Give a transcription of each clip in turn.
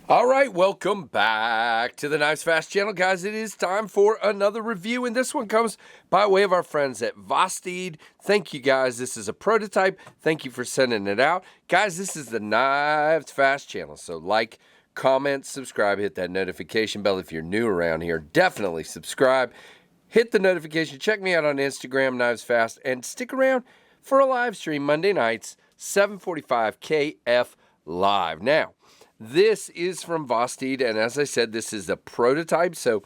All right, welcome back to the Knives Fast channel, guys. It is time for another review, and this one comes by way of our friends at Vosteed. Thank you, guys. This is a prototype. Thank you for sending it out. Guys, this is the Knives Fast channel, so like, comment, subscribe, hit that notification bell if you're new around here. Definitely subscribe. Hit the notification. Check me out on Instagram, Knives Fast, and stick around for a live stream Monday nights, 7:45 KF Live. Now, this is from Vosteed, and as I said, this is a prototype, so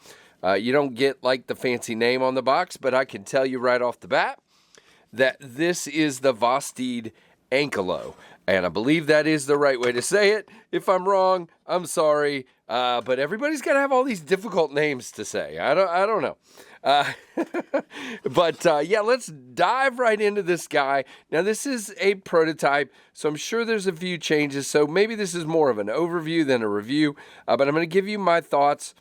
you don't get like the fancy name on the box, but I can tell you right off the bat that this is the Vosteed Ankylo, and I believe that is the right way to say it. If I'm wrong, I'm sorry, but everybody's got to have all these difficult names to say. I don't know. Yeah, let's dive right into this guy. Now, this is a prototype, so I'm sure there's a few changes, so maybe this is more of an overview than a review, but I'm going to give you my thoughts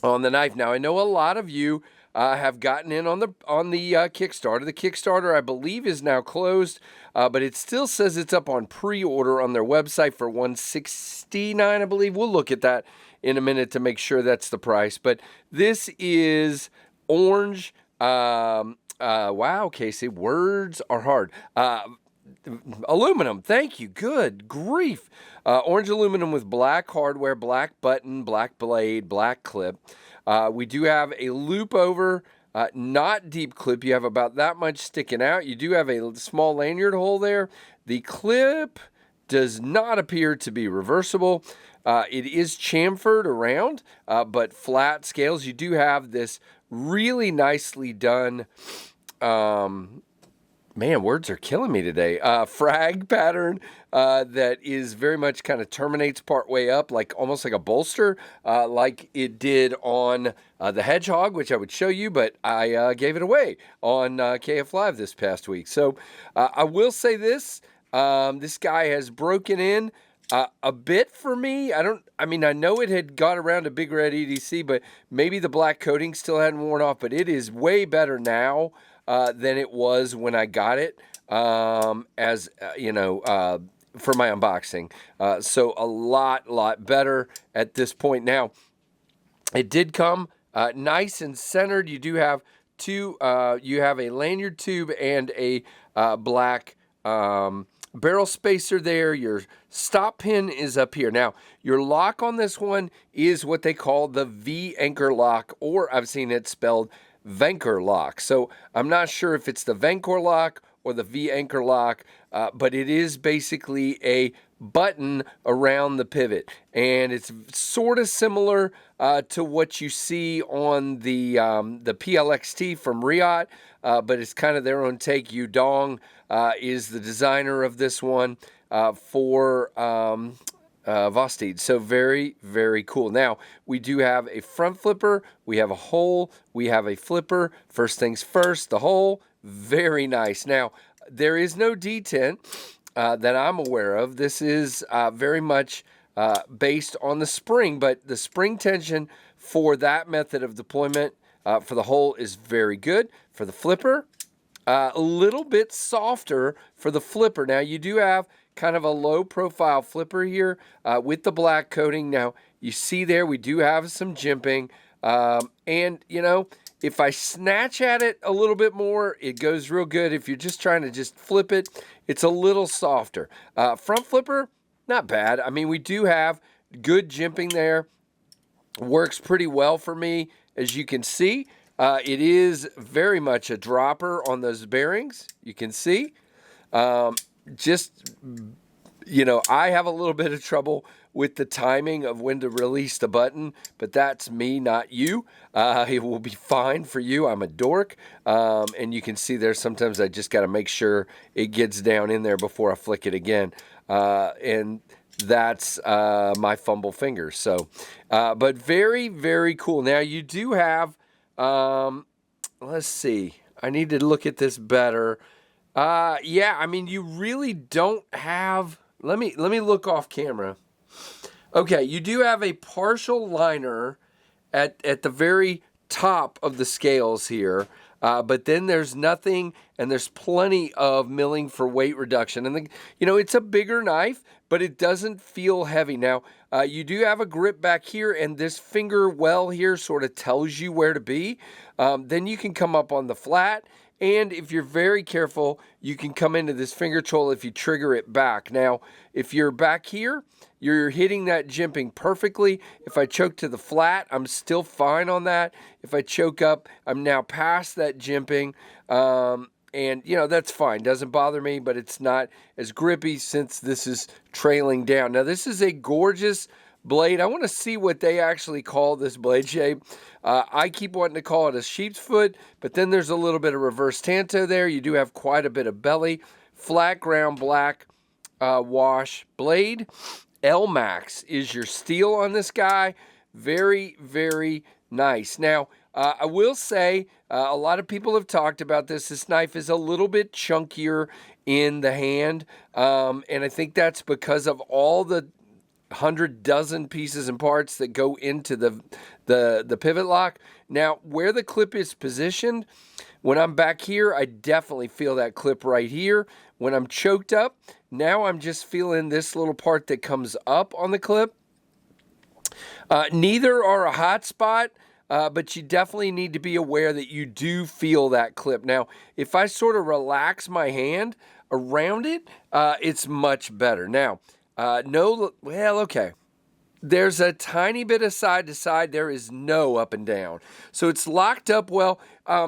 on the knife. Now, I know a lot of you have gotten in on the Kickstarter. The Kickstarter, I believe, is now closed, but it still says it's up on pre-order on their website for $169, I believe. We'll look at that in a minute to make sure that's the price. But this is orange. Wow, Casey, words are hard. Aluminum, thank you. Good grief. Orange aluminum with black hardware, black button, black blade, black clip. We do have a loop over, not deep clip. You have about that much sticking out. You do have a small lanyard hole there. The clip does not appear to be reversible. It is chamfered around, but flat scales. You do have this really nicely done, man, words are killing me today, frag pattern that is very much kind of terminates part way up, like almost like a bolster, like it did on the Hedgehog, which I would show you, but I gave it away on KF Live this past week. So I will say this, this guy has broken in a bit for me. I know it had got around a big red EDC, but maybe the black coating still hadn't worn off, but it is way better now than it was when I got it, for my unboxing. So a lot better at this point. Now, it did come nice and centered. You do have two, you have a lanyard tube and a black barrel spacer there. Your stop pin is up here. Now, your lock on this one is what they call the Vancor Lock, or I've seen it spelled Vancor Lock. So I'm not sure if it's the Vancor Lock or the Vancor Lock, but it is basically a button around the pivot, and it's sort of similar to what you see on the PLXT from Riot, but it's kind of their own take. Yudong is the designer of this one for Vosteed. So very, very cool. Now, we do have a front flipper, we have a hole, we have a flipper. First things first, the hole, very nice. Now, there is no detent that I'm aware of. This is very much based on the spring, but the spring tension for that method of deployment for the hole is very good. For the flipper, a little bit softer for the flipper. Now, you do have kind of a low profile flipper here with the black coating. Now, you see there, we do have some jimping. And, if I snatch at it a little bit more, it goes real good. If you're just trying to just flip it, it's a little softer. Front flipper, not bad. I mean, we do have good jimping there. Works pretty well for me, as you can see. It is very much a dropper on those bearings. You can see. I have a little bit of trouble with the timing of when to release the button, but that's me, not you. It will be fine for you. I'm a dork. And you can see there, sometimes I just got to make sure it gets down in there before I flick it again. And that's my fumble fingers. So, but very, very cool. Now, you do have, let's see. I need to look at this better. You really don't have, let me look off camera. Okay, you do have a partial liner at the very top of the scales here. but then there's nothing, and there's plenty of milling for weight reduction. And it's a bigger knife, but it doesn't feel heavy. Now, you do have a grip back here, and this finger well here sort of tells you where to be. Then you can come up on the flat, and if you're very careful, you can come into this finger troll if you trigger it back. Now, if you're back here, you're hitting that jimping perfectly. If I choke to the flat, I'm still fine on that. If I choke up, I'm now past that jimping. And, that's fine. Doesn't bother me, but it's not as grippy since this is trailing down. Now, this is a gorgeous blade. I want to see what they actually call this blade shape. I keep wanting to call it a sheep's foot, but then there's a little bit of reverse tanto there. You do have quite a bit of belly. Flat ground black wash blade. L-Max is your steel on this guy. Very, very nice. Now, I will say, a lot of people have talked about this. This knife is a little bit chunkier in the hand, and I think that's because of all the 100 dozen pieces and parts that go into the pivot lock. Now, where the clip is positioned, when I'm back here, I definitely feel that clip right here. When I'm choked up, now I'm just feeling this little part that comes up on the clip. Neither are a hot spot, but you definitely need to be aware that you do feel that clip. Now, if I sort of relax my hand around it, it's much better. Now, okay. There's a tiny bit of side to side. There is no up and down. So it's locked up well. I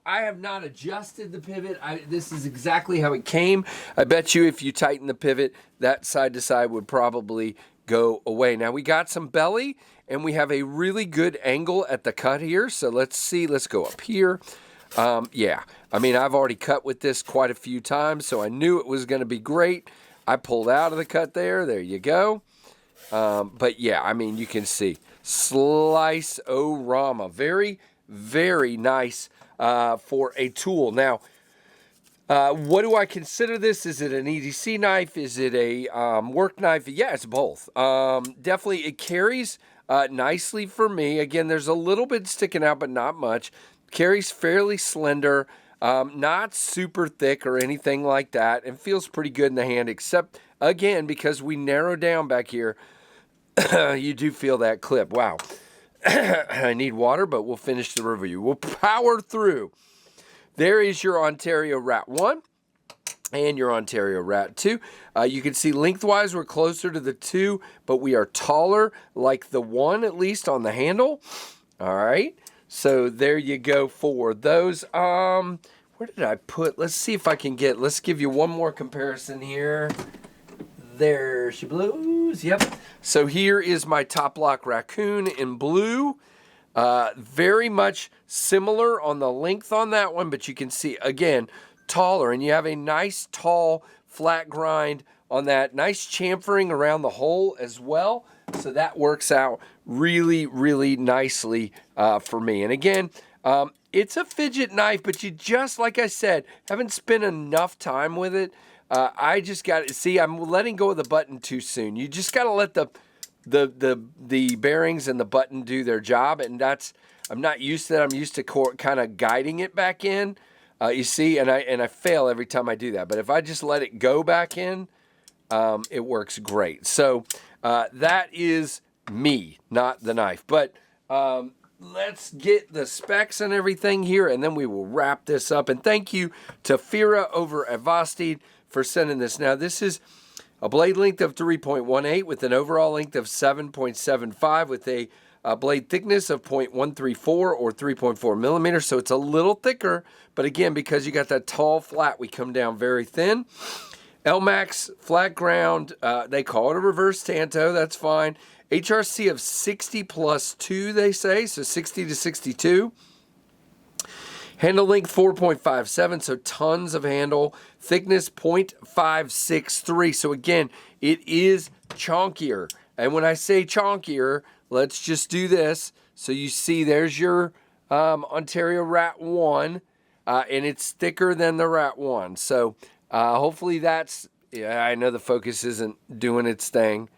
have not adjusted the pivot. This is exactly how it came. I bet you if you tighten the pivot, that side to side would probably go away. Now we got some belly, and we have a really good angle at the cut here. So let's see. Let's go up here. Yeah, I've already cut with this quite a few times, so I knew it was going to be great. I pulled out of the cut there. There you go. But yeah, you can see Slice-O-Rama. Very, very nice for a tool. Now, what do I consider this? Is it an EDC knife? Is it a work knife? Yeah, it's both. Definitely, it carries nicely for me. Again, there's a little bit sticking out, but not much. Carries fairly slender. Not super thick or anything like that, and feels pretty good in the hand, except, again, because we narrow down back here, you do feel that clip. Wow. I need water, but we'll finish the review. We'll power through. There is your Ontario Rat 1 and your Ontario Rat 2. You can see lengthwise we're closer to the 2, but we are taller, like the 1 at least on the handle. All right. So there you go for those. Where did I put? Let's see if I can let's give you one more comparison here. There she blows. Yep. So here is my Top Lock Raccoon in blue. Very much similar on the length on that one, but you can see, again, taller. And you have a nice, tall, flat grind on that. Nice chamfering around the hole as well. So that works out really, really nicely for me. And again, it's a fidget knife, but you just, like I said, haven't spent enough time with it. I just got to see, I'm letting go of the button too soon. You just got to let the bearings and the button do their job. And I'm not used to that. I'm used to kind of guiding it back in. You see, and I fail every time I do that. But if I just let it go back in, it works great. So that is me, not the knife. But let's get the specs and everything here, and then we will wrap this up. And thank you to Fira over at Vosteed for sending this. Now, this is a blade length of 3.18 with an overall length of 7.75 with a blade thickness of 0.134 or 3.4 millimeters. So it's a little thicker, but again, because you got that tall flat, we come down very thin. L-Max, flat ground, they call it a reverse tanto, that's fine. HRC of 60 plus 2, they say, so 60 to 62. Handle length 4.57, so tons of handle. Thickness 0.563. So again, it is chonkier. And when I say chonkier, let's just do this. So you see there's your Ontario Rat 1, and it's thicker than the Rat 1. So hopefully that's, yeah, I know the focus isn't doing its thing.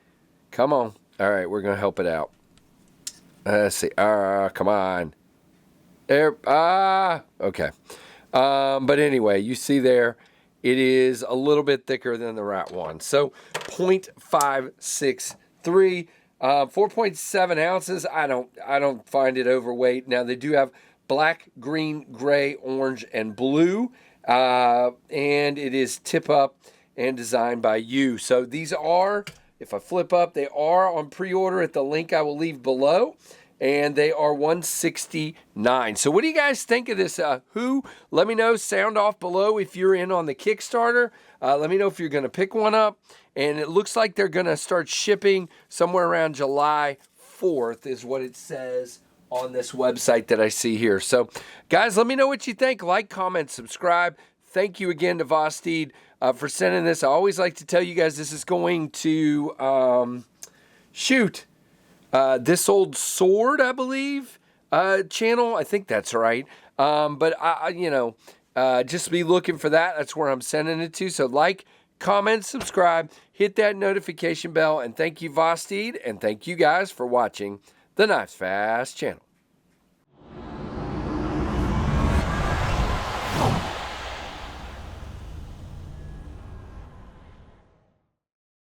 Come on. All right, we're going to help it out. Let's see. Come on. There, okay. But anyway, you see there, it is a little bit thicker than the rat one. So 0.563, 4.7 ounces. I don't find it overweight. Now they do have black, green, gray, orange, and blue, and it is tip up and designed by you. So these are, if I flip up, they are on pre-order at the link I will leave below. And they are $169. So what do you guys think of this? Let me know. Sound off below if you're in on the Kickstarter. Let me know if you're going to pick one up. And it looks like they're going to start shipping somewhere around July 4th is what it says on this website that I see here. So guys, let me know what you think. Like, comment, subscribe. Thank you again to Vosteed for sending this. I always like to tell you guys this is going to This Old Sword, I believe, channel. I think that's right. But just be looking for that. That's where I'm sending it to. So like, comment, subscribe, hit that notification bell, and thank you, Vosteed, and thank you guys for watching the Knives Fast channel.